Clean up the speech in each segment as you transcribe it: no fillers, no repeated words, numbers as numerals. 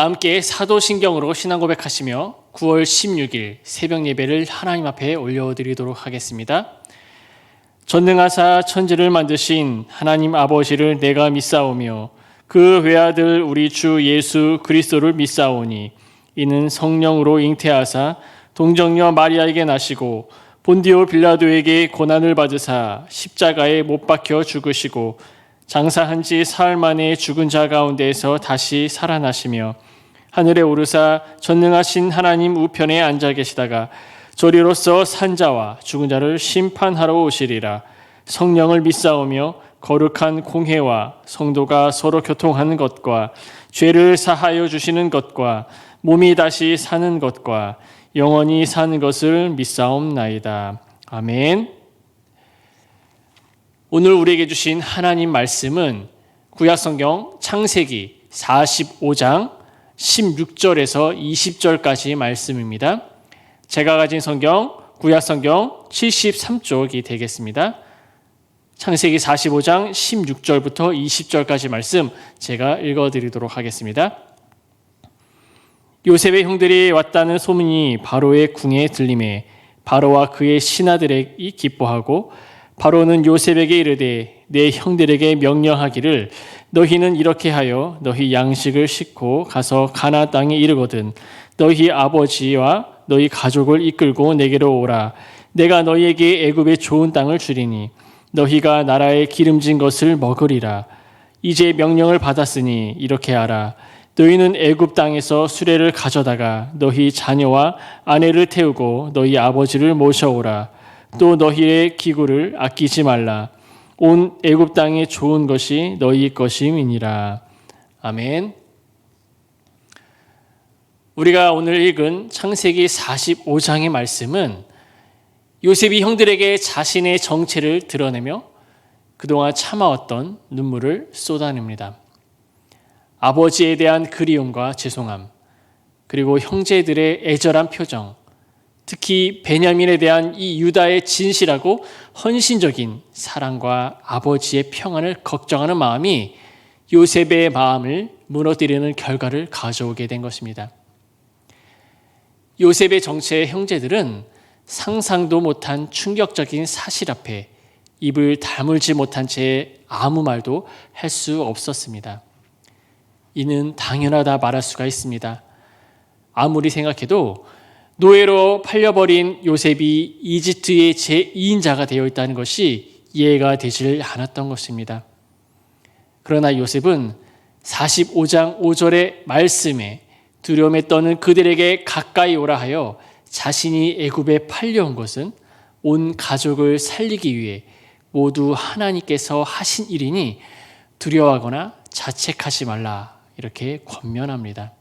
다 함께 사도신경으로 신앙 고백하시며 9월 16일 새벽 예배를 하나님 앞에 올려드리도록 하겠습니다. 전능하사 천지를 만드신 하나님 아버지를 내가 믿사오며 그 외아들 우리 주 예수 그리스도를 믿사오니 이는 성령으로 잉태하사 동정녀 마리아에게 나시고 본디오 빌라도에게 고난을 받으사 십자가에 못 박혀 죽으시고 장사한 지 사흘 만에 죽은 자 가운데에서 다시 살아나시며 하늘에 오르사 전능하신 하나님 우편에 앉아 계시다가 저리로서 산 자와 죽은 자를 심판하러 오시리라. 성령을 믿사오며 거룩한 공회와 성도가 서로 교통하는 것과 죄를 사하여 주시는 것과 몸이 다시 사는 것과 영원히 사는 것을 믿사옵나이다. 아멘. 오늘 우리에게 주신 하나님 말씀은 구약성경 창세기 45장 16절에서 20절까지 말씀입니다. 제가 가진 성경 구약성경 73쪽이 되겠습니다. 창세기 45장 16절부터 20절까지 말씀 제가 읽어드리도록 하겠습니다. 요셉의 형들이 왔다는 소문이 바로의 궁에 들리매 바로와 그의 신하들이 기뻐하고 바로는 요셉에게 이르되 내 형들에게 명령하기를 너희는 이렇게 하여 너희 양식을 싣고 가서 가나안 땅에 이르거든 너희 아버지와 너희 가족을 이끌고 내게로 오라. 내가 너희에게 애굽의 좋은 땅을 주리니 너희가 나라의 기름진 것을 먹으리라. 이제 명령을 받았으니 이렇게 하라. 너희는 애굽 땅에서 수레를 가져다가 너희 자녀와 아내를 태우고 너희 아버지를 모셔오라. 또 너희의 기구를 아끼지 말라. 온 애굽 땅에 좋은 것이 너희 것임이니라. 아멘. 우리가 오늘 읽은 창세기 45장의 말씀은 요셉이 형들에게 자신의 정체를 드러내며 그동안 참아왔던 눈물을 쏟아냅니다. 아버지에 대한 그리움과 죄송함, 그리고 형제들의 애절한 표정, 특히 베냐민에 대한 이 유다의 진실하고 헌신적인 사랑과 아버지의 평안을 걱정하는 마음이 요셉의 마음을 무너뜨리는 결과를 가져오게 된 것입니다. 요셉의 정체의 형제들은 상상도 못한 충격적인 사실 앞에 입을 다물지 못한 채 아무 말도 할 수 없었습니다. 이는 당연하다 말할 수가 있습니다. 아무리 생각해도 노예로 팔려버린 요셉이 이집트의 제2인자가 되어 있다는 것이 이해가 되질 않았던 것입니다. 그러나 요셉은 45장 5절의 말씀에 두려움에 떠는 그들에게 가까이 오라 하여 자신이 애굽에 팔려온 것은 온 가족을 살리기 위해 모두 하나님께서 하신 일이니 두려워하거나 자책하지 말라 이렇게 권면합니다.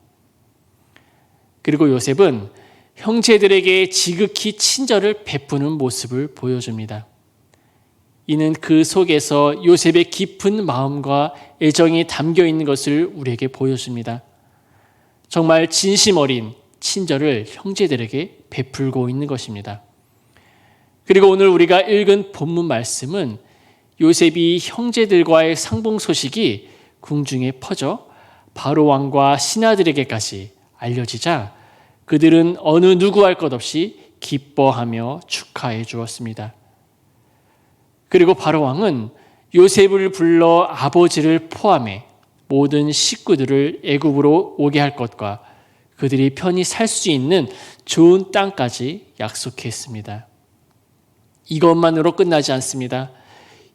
그리고 요셉은 형제들에게 지극히 친절을 베푸는 모습을 보여줍니다. 이는 그 속에서 요셉의 깊은 마음과 애정이 담겨 있는 것을 우리에게 보여줍니다. 정말 진심 어린 친절을 형제들에게 베풀고 있는 것입니다. 그리고 오늘 우리가 읽은 본문 말씀은 요셉이 형제들과의 상봉 소식이 궁중에 퍼져 바로 왕과 신하들에게까지 알려지자 그들은 어느 누구 할 것 없이 기뻐하며 축하해 주었습니다. 그리고 바로 왕은 요셉을 불러 아버지를 포함해 모든 식구들을 애굽으로 오게 할 것과 그들이 편히 살 수 있는 좋은 땅까지 약속했습니다. 이것만으로 끝나지 않습니다.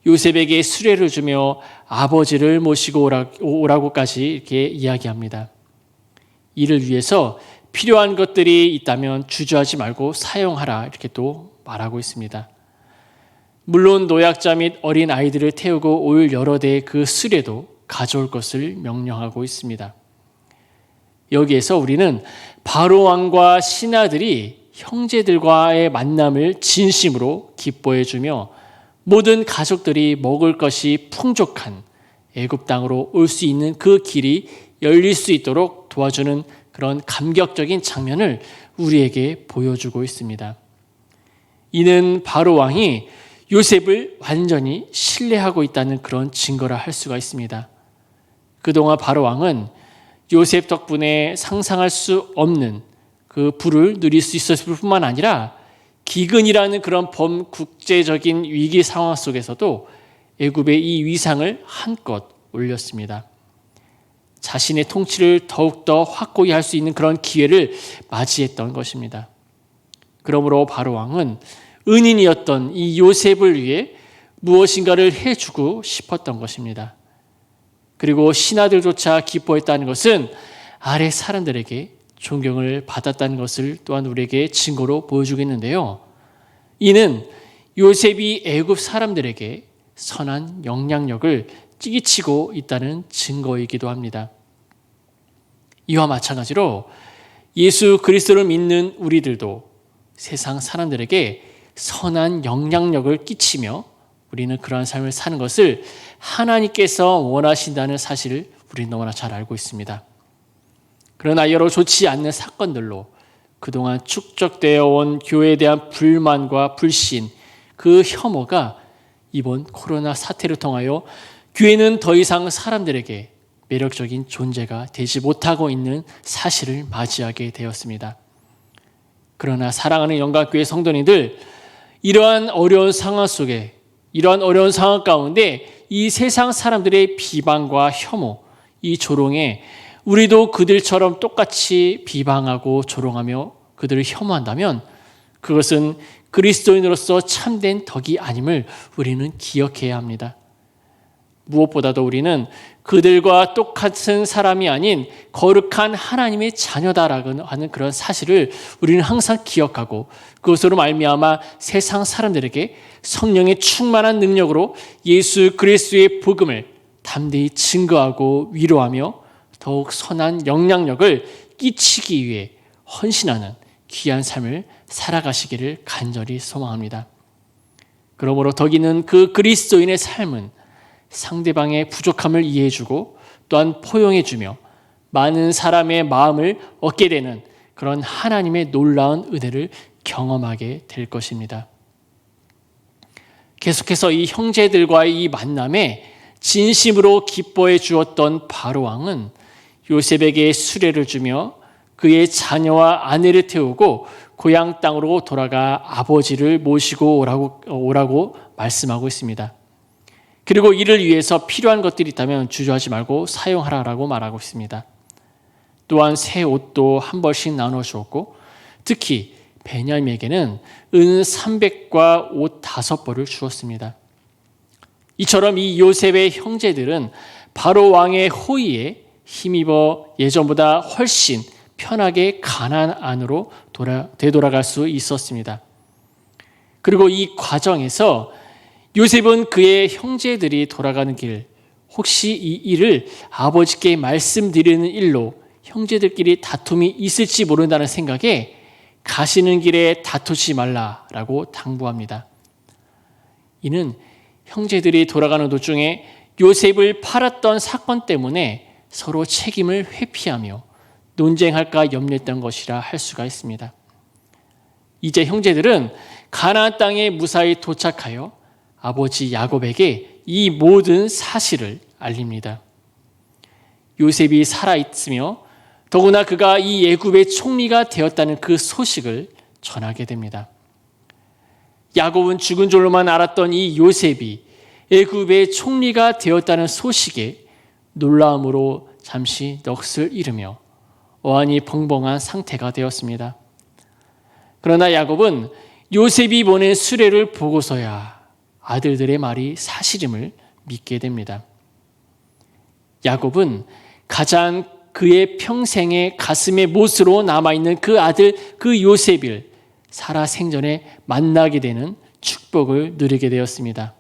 요셉에게 수레를 주며 아버지를 모시고 오라고까지 이렇게 이야기합니다. 이를 위해서 필요한 것들이 있다면 주저하지 말고 사용하라 이렇게 또 말하고 있습니다. 물론 노약자 및 어린 아이들을 태우고 올 여러 대의 그 수레도 가져올 것을 명령하고 있습니다. 여기에서 우리는 바로 왕과 신하들이 형제들과의 만남을 진심으로 기뻐해 주며 모든 가족들이 먹을 것이 풍족한 애굽 땅으로 올 수 있는 그 길이 열릴 수 있도록 도와주는 그런 감격적인 장면을 우리에게 보여주고 있습니다. 이는 바로 왕이 요셉을 완전히 신뢰하고 있다는 그런 증거라 할 수가 있습니다. 그동안 바로 왕은 요셉 덕분에 상상할 수 없는 그 부를 누릴 수 있었을 뿐만 아니라 기근이라는 그런 범국제적인 위기 상황 속에서도 애굽의 이 위상을 한껏 올렸습니다. 자신의 통치를 더욱더 확고히 할 수 있는 그런 기회를 맞이했던 것입니다. 그러므로 바로 왕은 은인이었던 이 요셉을 위해 무엇인가를 해주고 싶었던 것입니다. 그리고 신하들조차 기뻐했다는 것은 아래 사람들에게 존경을 받았다는 것을 또한 우리에게 증거로 보여주겠는데요. 이는 요셉이 애굽 사람들에게 선한 영향력을 끼치고 있다는 증거이기도 합니다. 이와 마찬가지로 예수 그리스도를 믿는 우리들도 세상 사람들에게 선한 영향력을 끼치며 우리는 그러한 삶을 사는 것을 하나님께서 원하신다는 사실을 우리는 너무나 잘 알고 있습니다. 그러나 여러 좋지 않는 사건들로 그동안 축적되어 온 교회에 대한 불만과 불신, 그 혐오가 이번 코로나 사태를 통하여 교회는 더 이상 사람들에게 매력적인 존재가 되지 못하고 있는 사실을 맞이하게 되었습니다. 그러나 사랑하는 영광교회 성도님들, 이러한 어려운 상황 속에, 이러한 어려운 상황 가운데 이 세상 사람들의 비방과 혐오, 이 조롱에 우리도 그들처럼 똑같이 비방하고 조롱하며 그들을 혐오한다면 그것은 그리스도인으로서 참된 덕이 아님을 우리는 기억해야 합니다. 무엇보다도 우리는 그들과 똑같은 사람이 아닌 거룩한 하나님의 자녀다라고 하는 그런 사실을 우리는 항상 기억하고 그것으로 말미암아 세상 사람들에게 성령의 충만한 능력으로 예수 그리스도의 복음을 담대히 증거하고 위로하며 더욱 선한 영향력을 끼치기 위해 헌신하는 귀한 삶을 살아가시기를 간절히 소망합니다. 그러므로 덕이는 그 그리스도인의 삶은 상대방의 부족함을 이해해주고 또한 포용해주며 많은 사람의 마음을 얻게 되는 그런 하나님의 놀라운 은혜를 경험하게 될 것입니다. 계속해서 이 형제들과의 이 만남에 진심으로 기뻐해 주었던 바로왕은 요셉에게 수레를 주며 그의 자녀와 아내를 태우고 고향 땅으로 돌아가 아버지를 모시고 오라고 말씀하고 있습니다. 그리고 이를 위해서 필요한 것들이 있다면 주저하지 말고 사용하라라고 말하고 있습니다. 또한 새 옷도 한 벌씩 나눠 주었고 특히 베냐민에게는 은 300과 옷 5벌을 주었습니다. 이처럼 이 요셉의 형제들은 바로 왕의 호의에 힘입어 예전보다 훨씬 편하게 가나안 안으로 되돌아갈 수 있었습니다. 그리고 이 과정에서 요셉은 그의 형제들이 돌아가는 길, 혹시 이 일을 아버지께 말씀드리는 일로 형제들끼리 다툼이 있을지 모른다는 생각에 가시는 길에 다투지 말라라고 당부합니다. 이는 형제들이 돌아가는 도중에 요셉을 팔았던 사건 때문에 서로 책임을 회피하며 논쟁할까 염려했던 것이라 할 수가 있습니다. 이제 형제들은 가나안 땅에 무사히 도착하여 아버지 야곱에게 이 모든 사실을 알립니다. 요셉이 살아있으며 더구나 그가 이 애굽의 총리가 되었다는 그 소식을 전하게 됩니다. 야곱은 죽은 줄로만 알았던 이 요셉이 애굽의 총리가 되었다는 소식에 놀라움으로 잠시 넋을 잃으며 어안이 벙벙한 상태가 되었습니다. 그러나 야곱은 요셉이 보낸 수레를 보고서야 아들들의 말이 사실임을 믿게 됩니다. 야곱은 가장 그의 평생의 가슴의 못으로 남아있는 그 아들 그 요셉을 살아 생전에 만나게 되는 축복을 누리게 되었습니다.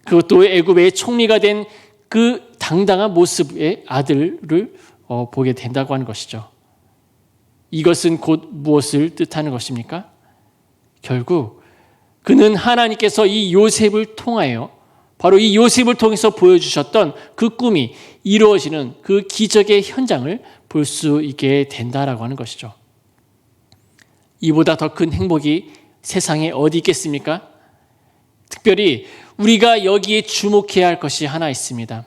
그것도 애굽의 총리가 된 그 당당한 모습의 아들을 보게 된다고 하는 것이죠. 이것은 곧 무엇을 뜻하는 것입니까? 결국 그는 하나님께서 이 요셉을 통하여 바로 이 요셉을 통해서 보여주셨던 그 꿈이 이루어지는 그 기적의 현장을 볼 수 있게 된다라고 하는 것이죠. 이보다 더 큰 행복이 세상에 어디 있겠습니까? 특별히 우리가 여기에 주목해야 할 것이 하나 있습니다.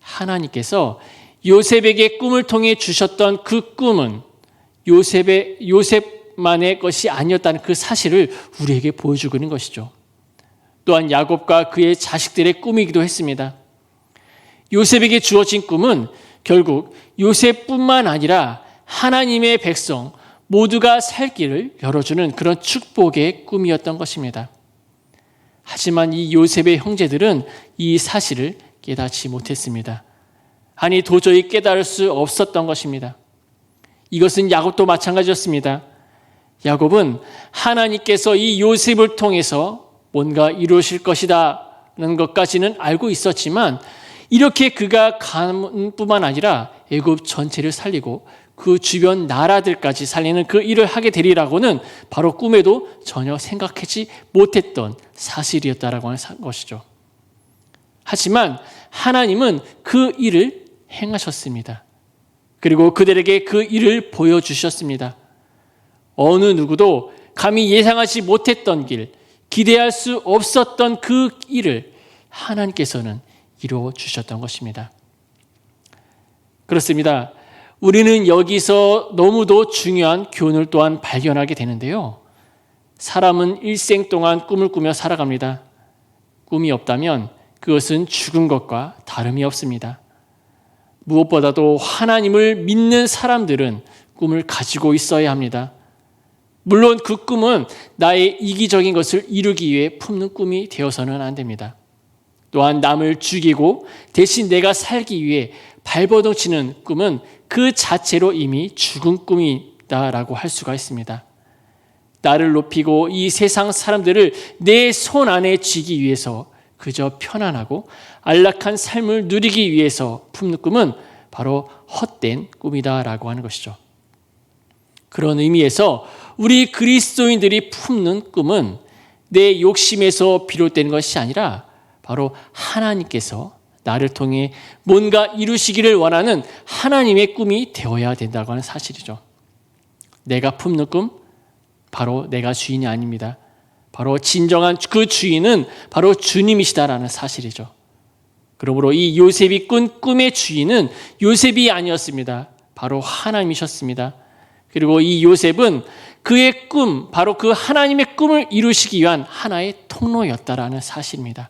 하나님께서 요셉에게 꿈을 통해 주셨던 그 꿈은 요셉만의 것이 아니었다는 그 사실을 우리에게 보여주고 있는 것이죠. 또한 야곱과 그의 자식들의 꿈이기도 했습니다. 요셉에게 주어진 꿈은 결국 요셉뿐만 아니라 하나님의 백성 모두가 살 길을 열어주는 그런 축복의 꿈이었던 것입니다. 하지만 이 요셉의 형제들은 이 사실을 깨닫지 못했습니다. 아니, 도저히 깨달을 수 없었던 것입니다. 이것은 야곱도 마찬가지였습니다. 야곱은 하나님께서 이 요셉을 통해서 뭔가 이루실 것이라는 것까지는 알고 있었지만, 이렇게 그가 가문뿐만 아니라 애굽 전체를 살리고 그 주변 나라들까지 살리는 그 일을 하게 되리라고는 바로 꿈에도 전혀 생각하지 못했던 사실이었다라고 하는 것이죠. 하지만 하나님은 그 일을 행하셨습니다. 그리고 그들에게 그 일을 보여주셨습니다. 어느 누구도 감히 예상하지 못했던 길, 기대할 수 없었던 그 일을 하나님께서는 이루어 주셨던 것입니다. 그렇습니다. 우리는 여기서 너무도 중요한 교훈을 또한 발견하게 되는데요. 사람은 일생 동안 꿈을 꾸며 살아갑니다. 꿈이 없다면 그것은 죽은 것과 다름이 없습니다. 무엇보다도 하나님을 믿는 사람들은 꿈을 가지고 있어야 합니다. 물론 그 꿈은 나의 이기적인 것을 이루기 위해 품는 꿈이 되어서는 안 됩니다. 또한 남을 죽이고 대신 내가 살기 위해 발버둥 치는 꿈은 그 자체로 이미 죽은 꿈이다라고 할 수가 있습니다. 나를 높이고 이 세상 사람들을 내 손 안에 쥐기 위해서 그저 편안하고 안락한 삶을 누리기 위해서 품는 꿈은 바로 헛된 꿈이다라고 하는 것이죠. 그런 의미에서 우리 그리스도인들이 품는 꿈은 내 욕심에서 비롯되는 것이 아니라 바로 하나님께서 나를 통해 뭔가 이루시기를 원하는 하나님의 꿈이 되어야 된다고 하는 사실이죠. 내가 품는 꿈, 바로 내가 주인이 아닙니다. 바로 진정한 그 주인은 바로 주님이시다라는 사실이죠. 그러므로 이 요셉이 꾼 꿈의 주인은 요셉이 아니었습니다. 바로 하나님이셨습니다. 그리고 이 요셉은 그의 꿈, 바로 그 하나님의 꿈을 이루시기 위한 하나의 통로였다라는 사실입니다.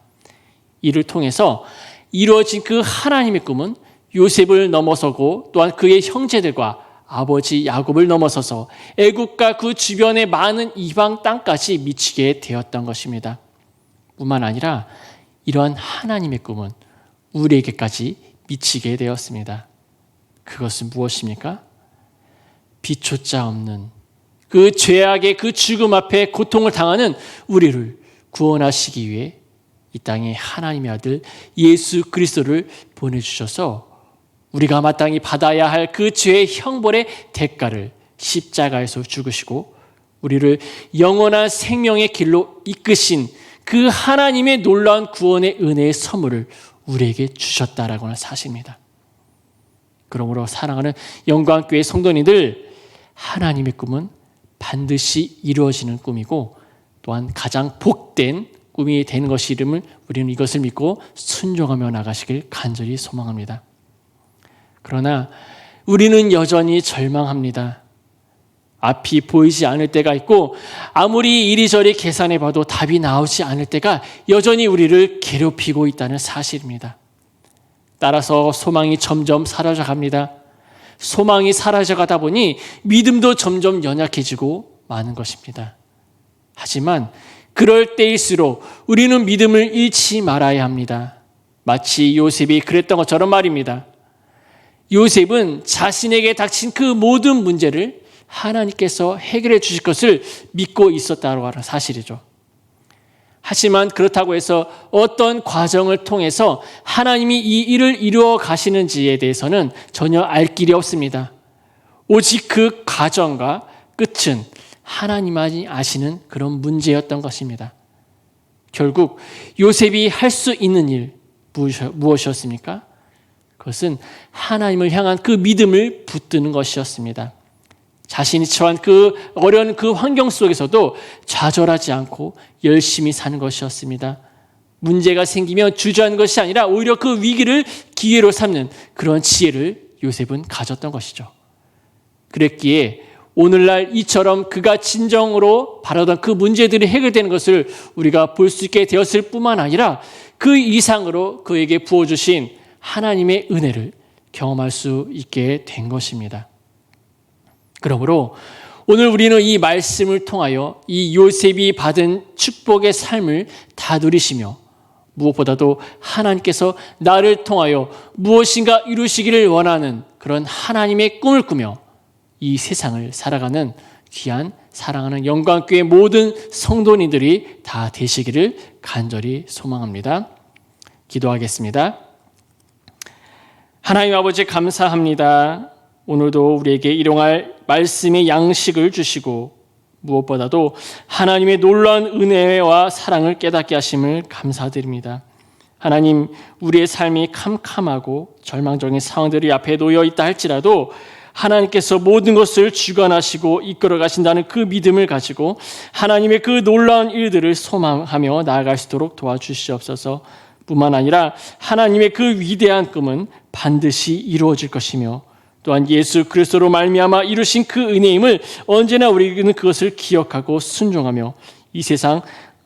이를 통해서 이루어진 그 하나님의 꿈은 요셉을 넘어서고 또한 그의 형제들과 아버지 야곱을 넘어서서 애굽과 그 주변의 많은 이방 땅까지 미치게 되었던 것입니다. 뿐만 아니라 이러한 하나님의 꿈은 우리에게까지 미치게 되었습니다. 그것은 무엇입니까? 빛조차 없는 그 죄악의 그 죽음 앞에 고통을 당하는 우리를 구원하시기 위해 이 땅에 하나님의 아들 예수 그리스도를 보내주셔서 우리가 마땅히 받아야 할 그 죄의 형벌의 대가를 십자가에서 죽으시고 우리를 영원한 생명의 길로 이끄신 그 하나님의 놀라운 구원의 은혜의 선물을 우리에게 주셨다라고 하는 사실입니다. 그러므로 사랑하는 영광교회 성도님들, 하나님의 꿈은 반드시 이루어지는 꿈이고 또한 가장 복된 꿈이 되는 것임을 우리는 이것을 믿고 순종하며 나가시길 간절히 소망합니다. 그러나 우리는 여전히 절망합니다. 앞이 보이지 않을 때가 있고 아무리 이리저리 계산해봐도 답이 나오지 않을 때가 여전히 우리를 괴롭히고 있다는 사실입니다. 따라서 소망이 점점 사라져갑니다. 소망이 사라져가다 보니 믿음도 점점 연약해지고 마는 것입니다. 하지만 그럴 때일수록 우리는 믿음을 잃지 말아야 합니다. 마치 요셉이 그랬던 것처럼 말입니다. 요셉은 자신에게 닥친 그 모든 문제를 하나님께서 해결해 주실 것을 믿고 있었다고 하는 사실이죠. 하지만 그렇다고 해서 어떤 과정을 통해서 하나님이 이 일을 이루어 가시는지에 대해서는 전혀 알 길이 없습니다. 오직 그 과정과 끝은 하나님만이 아시는 그런 문제였던 것입니다. 결국 요셉이 할 수 있는 일 무엇이었습니까? 그것은 하나님을 향한 그 믿음을 붙드는 것이었습니다. 자신이 처한 그 어려운 그 환경 속에서도 좌절하지 않고 열심히 사는 것이었습니다. 문제가 생기면 주저하는 것이 아니라 오히려 그 위기를 기회로 삼는 그런 지혜를 요셉은 가졌던 것이죠. 그랬기에 오늘날 이처럼 그가 진정으로 바라던 그 문제들이 해결되는 것을 우리가 볼 수 있게 되었을 뿐만 아니라 그 이상으로 그에게 부어주신 하나님의 은혜를 경험할 수 있게 된 것입니다. 그러므로 오늘 우리는 이 말씀을 통하여 이 요셉이 받은 축복의 삶을 다 누리시며 무엇보다도 하나님께서 나를 통하여 무엇인가 이루시기를 원하는 그런 하나님의 꿈을 꾸며 이 세상을 살아가는 귀한 사랑하는 영광교회 모든 성도님들이 다 되시기를 간절히 소망합니다. 기도하겠습니다. 하나님 아버지 감사합니다. 오늘도 우리에게 일용할 말씀의 양식을 주시고 무엇보다도 하나님의 놀라운 은혜와 사랑을 깨닫게 하심을 감사드립니다. 하나님, 우리의 삶이 캄캄하고 절망적인 상황들이 앞에 놓여 있다 할지라도 하나님께서 모든 것을 주관하시고 이끌어 가신다는 그 믿음을 가지고 하나님의 그 놀라운 일들을 소망하며 나아갈 수 있도록 도와주시옵소서. 뿐만 아니라 하나님의 그 위대한 꿈은 반드시 이루어질 것이며 또한 예수 그리스도로 말미암아 이루신 그 은혜임을 언제나 우리는 그것을 기억하고 순종하며 이 세상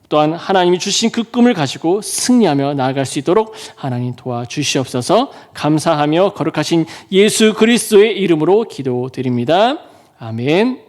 또한 하나님이 주신 그 꿈을 가지고 승리하며 나아갈 수 있도록 하나님 도와주시옵소서. 감사하며 거룩하신 예수 그리스도의 이름으로 기도드립니다. 아멘.